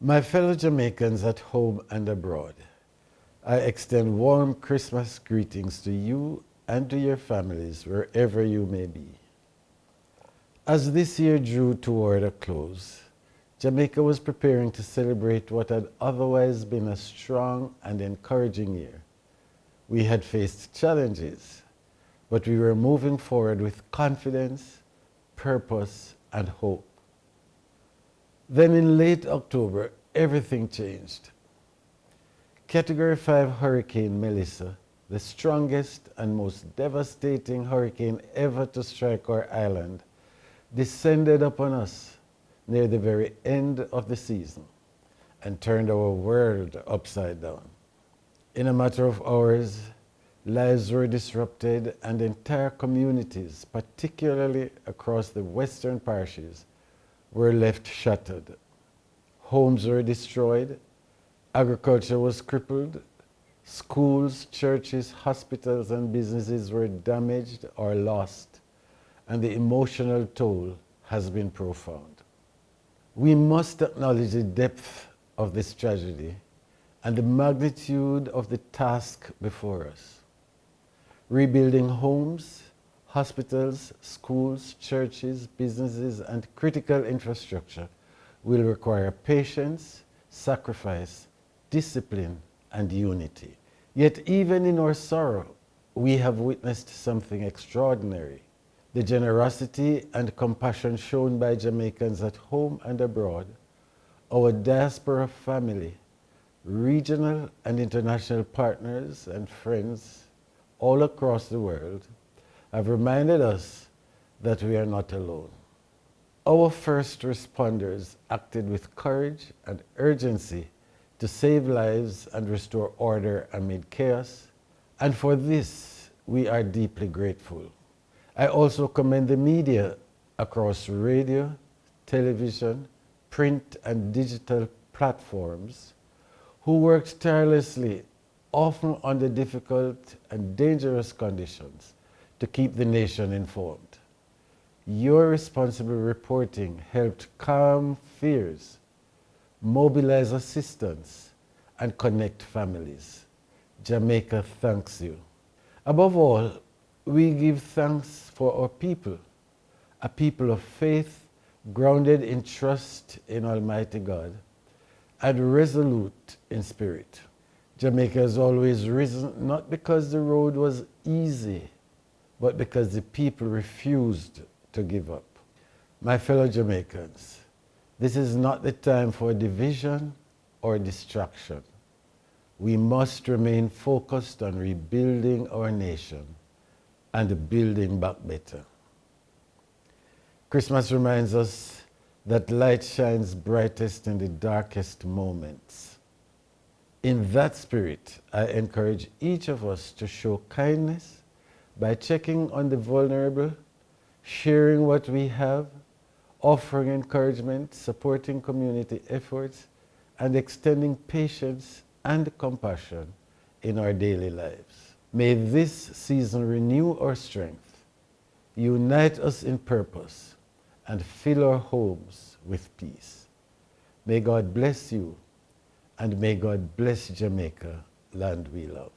My fellow Jamaicans at home and abroad, I extend warm Christmas greetings to you and to your families wherever you may be. As this year drew toward a close, Jamaica was preparing to celebrate what had otherwise been a strong and encouraging year. We had faced challenges, but we were moving forward with confidence, purpose, and hope. Then in late October, everything changed. Category 5 Hurricane Melissa, the strongest and most devastating hurricane ever to strike our island, descended upon us near the very end of the season and turned our world upside down. In a matter of hours, lives were disrupted and entire communities, particularly across the western parishes, were left shattered. Homes were destroyed, agriculture was crippled, schools, churches, hospitals, and businesses were damaged or lost, and the emotional toll has been profound. We must acknowledge the depth of this tragedy and the magnitude of the task before us. Rebuilding homes, hospitals, schools, churches, businesses, and critical infrastructure will require patience, sacrifice, discipline, and unity. Yet even in our sorrow, we have witnessed something extraordinary. The generosity and compassion shown by Jamaicans at home and abroad, our diaspora family, regional and international partners and friends all across the world have reminded us that we are not alone. Our first responders acted with courage and urgency to save lives and restore order amid chaos, and for this we are deeply grateful. I also commend the media across radio, television, print, and digital platforms who worked tirelessly, often under difficult and dangerous conditions, to keep the nation informed. Your responsible reporting helped calm fears, mobilize assistance, and connect families. Jamaica thanks you. Above all, we give thanks for our people, a people of faith grounded in trust in Almighty God and resolute in spirit. Jamaica has always risen not because the road was easy, but because the people refused to give up. My fellow Jamaicans, this is not the time for division or distraction. We must remain focused on rebuilding our nation and building back better. Christmas reminds us that light shines brightest in the darkest moments. In that spirit, I encourage each of us to show kindness by checking on the vulnerable, sharing what we have, offering encouragement, supporting community efforts, and extending patience and compassion in our daily lives. May this season renew our strength, unite us in purpose, and fill our homes with peace. May God bless you, and may God bless Jamaica, land we love.